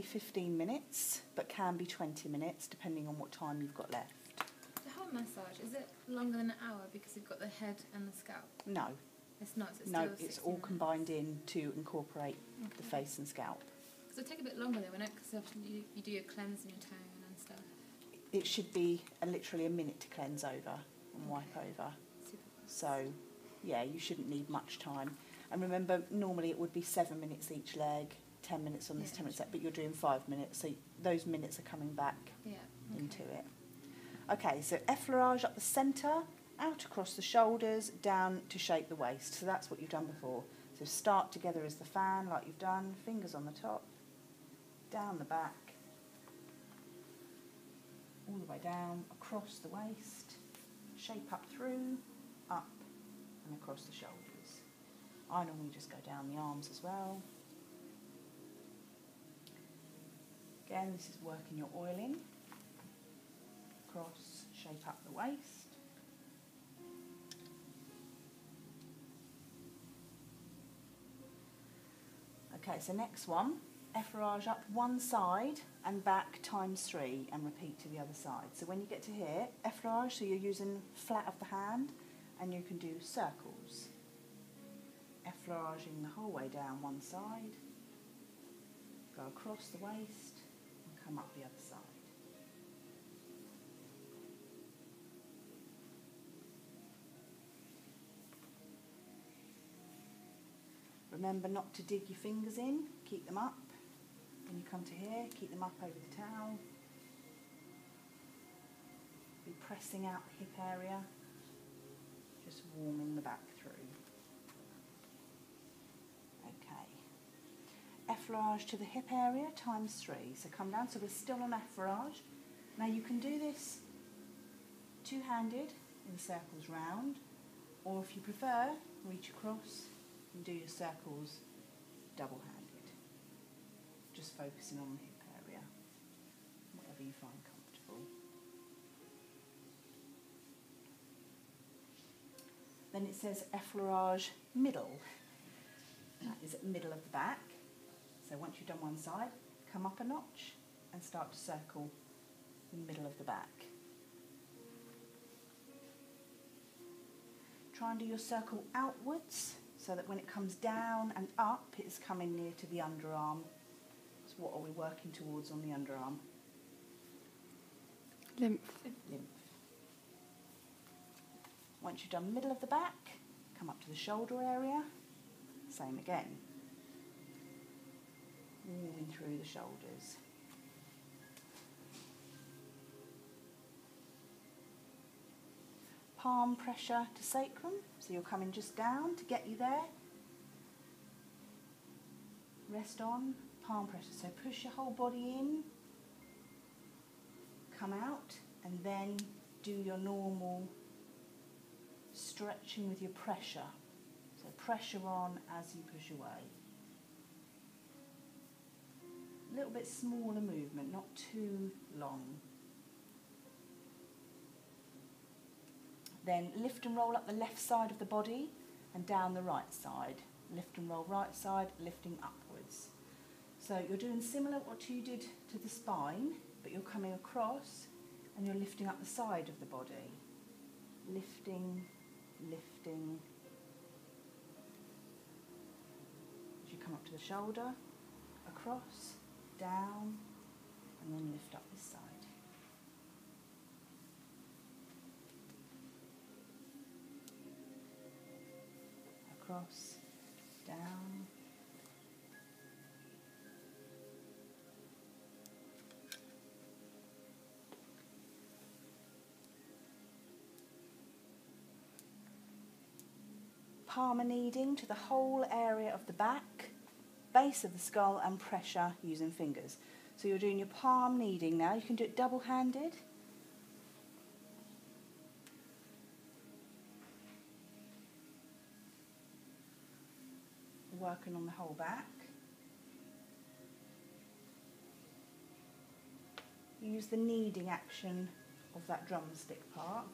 15 minutes, but can be 20 minutes depending on what time you've got left. The whole massage, is it longer than an hour because you've got the head and the scalp? No. It's not, it's No, still it's 60 all minutes. combined in to incorporate the face and scalp. So it'll take a bit longer though, won't it? Because you do your cleanse and your tone and stuff. It should be literally a minute to cleanse over and wipe over. Super fast. So, yeah, you shouldn't need much time. And remember, normally it would be 7 minutes each leg, 10 minutes on this, 10 minutes that, but you're doing 5 minutes, so those minutes are coming back into it. Okay, so effleurage up the centre, out across the shoulders, down to shape the waist. So that's what you've done before. So start together as the fan, like you've done, fingers on the top, down the back, all the way down, across the waist, shape up through, up and across the shoulders. I normally just go down the arms as well. Again, this is working your oiling. Across, shape up the waist. Okay, so next one, effleurage up one side and back ×3 and repeat to the other side. So when you get to here, effleurage, so you're using flat of the hand and you can do circles. Effleuraging the whole way down one side, go across the waist and come up the other side. Remember not to dig your fingers in, keep them up. When you come to here, keep them up over the towel. Be pressing out the hip area, just warming the back through. Okay. Effleurage to the hip area ×3. So come down, so we're still on effleurage. Now you can do this two-handed in circles round, or if you prefer, reach across and do your circles double-handed, just focusing on the hip area, whatever you find comfortable. Then it says effleurage middle. That is at the middle of the back. So once you've done one side, come up a notch and start to circle the middle of the back. Try and do your circle outwards, so that when it comes down and up, it's coming near to the underarm. So what are we working towards on the underarm? Lymph. Lymph. Once you've done middle of the back, come up to the shoulder area. Same again. Moving through the shoulders. Palm pressure to sacrum, so you're coming just down to get you there. Rest on, palm pressure, so push your whole body in, come out, and then do your normal stretching with your pressure. So pressure on as you push away. A little bit smaller movement, not too long. Then lift and roll up the left side of the body and down the right side. Lift and roll right side, lifting upwards. So you're doing similar what you did to the spine, but you're coming across and you're lifting up the side of the body. Lifting, lifting. As you come up to the shoulder, across, down, and then lift up this side. Across, down, palmar kneading to the whole area of the back, base of the skull, and pressure using fingers. So you're doing your palm kneading now. You can do it double-handed. Working on the whole back. Use the kneading action of that drumstick part.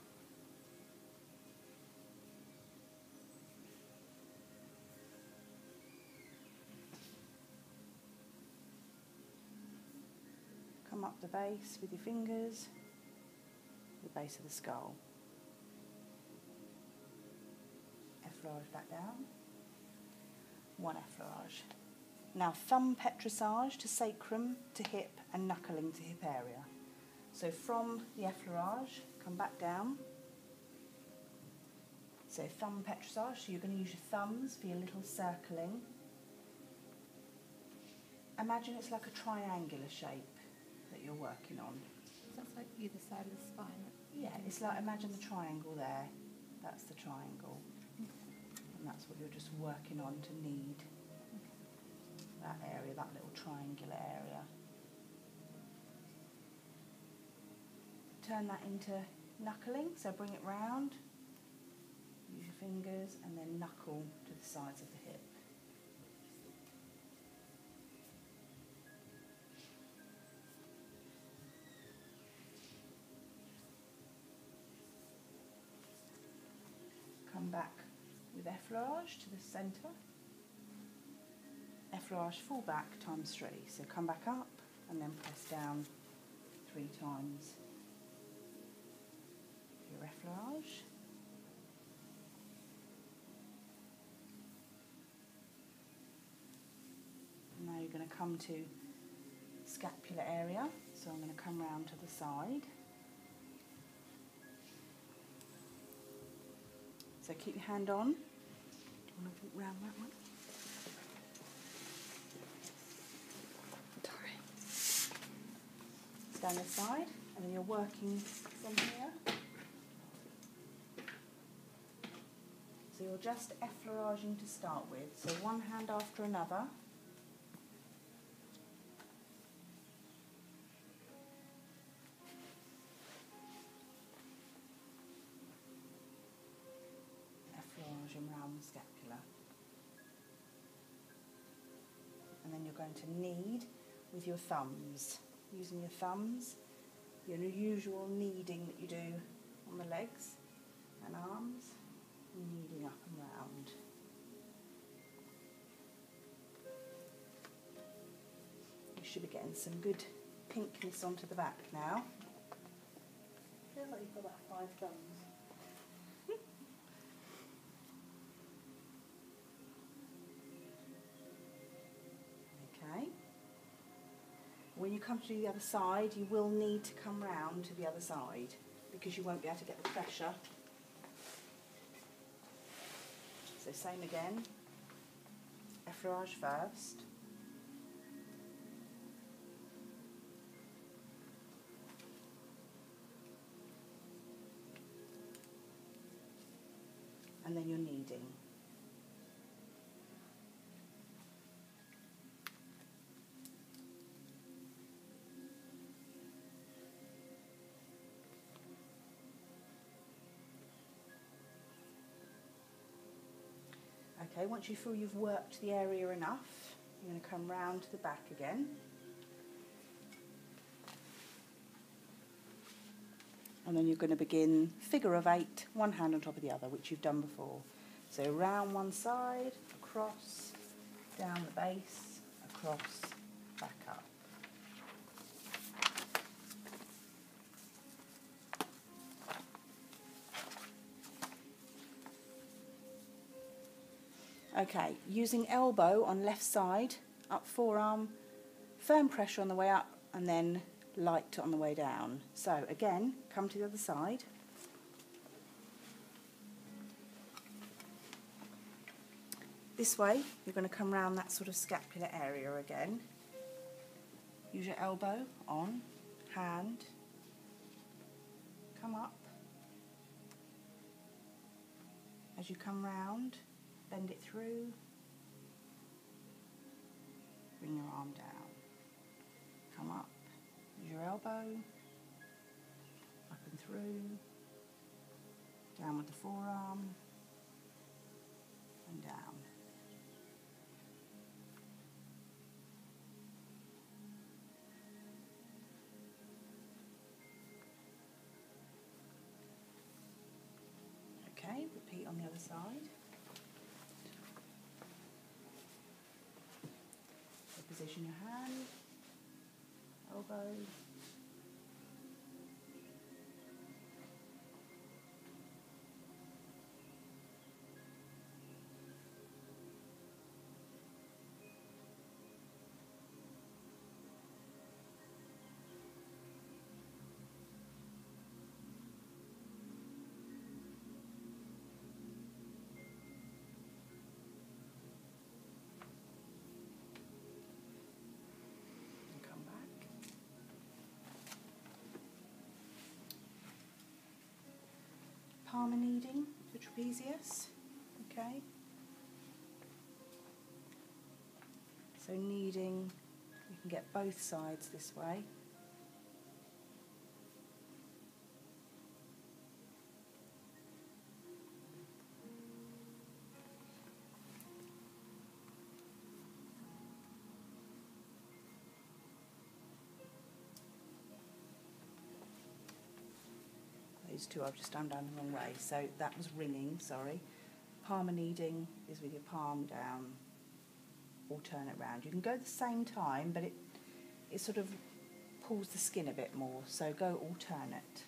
come up the base with your fingers, the base of the skull. Effleurage back down. One effleurage. Now thumb petrissage to sacrum to hip and knuckling to hip area. So from the effleurage, come back down. So thumb petrissage, so you're going to use your thumbs for your little circling. Imagine it's like a triangular shape that you're working on. So that's like either side of the spine. Yeah, it's like, imagine the triangle there. That's the triangle. Okay. And that's what you're just working on to knead. That area, that little triangular area. Turn that into knuckling, so bring it round, use your fingers and then knuckle to the sides of the hip. Come back with effleurage to the centre. Effleurage full back times 3. So come back up and then press down 3 times. Your effleurage. Now you're going to come to scapular area. So I'm going to come round to the side. So keep your hand on. Do you want to walk round that one? Sorry. Stand this side, and then you're working from here. So you're just effleuraging to start with. So one hand after another. Around the scapula. And then you're going to knead with your thumbs. Using your thumbs, your usual kneading that you do on the legs and arms, kneading up and round. You should be getting some good pinkness onto the back now. Feels like you've got about 5 thumbs. When you come to do the other side, you will need to come round to the other side because you won't be able to get the pressure. So same again, effleurage first. And then you're kneading. Okay, once you feel you've worked the area enough, you're going to come round to the back again. And then you're going to begin figure of 8, one hand on top of the other, which you've done before. So round one side, across, down the base, across, back up. Okay, using elbow on left side, up forearm, firm pressure on the way up and then light on the way down. So again, come to the other side. This way, you're going to come round that sort of scapular area again. Use your elbow on, hand, come up. As you come round, bend it through, bring your arm down, come up, use your elbow, up and through, down with the forearm, and down. Okay, repeat on the other side. Position your hand, elbow, palmar kneading for trapezius. Okay. So kneading, you can get both sides this way. These two I've just done down the wrong way, so that was ringing, sorry. Palmar kneading is with your palm down, alternate round. You can go the same time, but it sort of pulls the skin a bit more, so go alternate.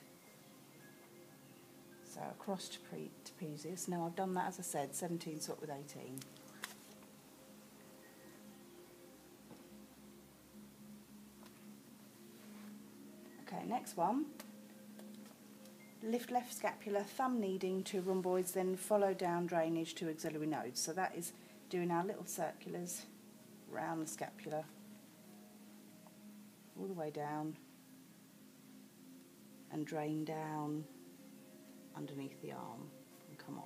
So across to trapezius. Now I've done that, as I said, 17 swap with 18. Okay, next one. Lift left scapula, thumb kneading to rhomboids, then follow down drainage to axillary nodes. So that is doing our little circulars round the scapula, all the way down, and drain down underneath the arm and come off.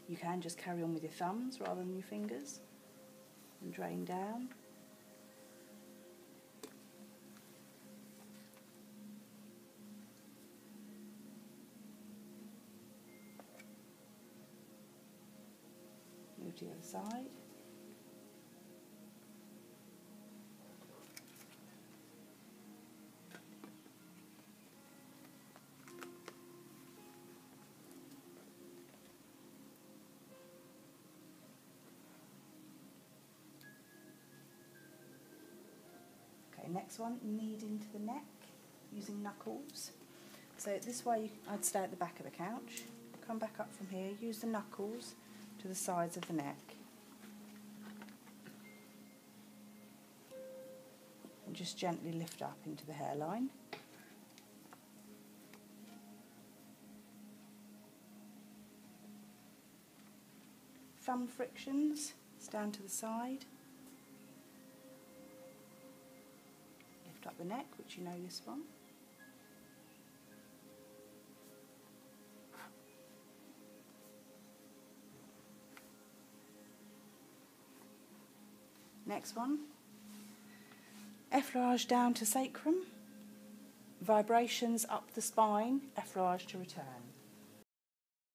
You can just carry on with your thumbs rather than your fingers and drain down. Move to the other side. Okay, next one, kneading to the neck using knuckles. So this way I'd stay at the back of the couch, come back up from here, use the knuckles to the sides of the neck. And just gently lift up into the hairline. Thumb frictions, stand to the side. Lift up the neck, which you know this one. Next one, effleurage down to sacrum, vibrations up the spine, effleurage to return.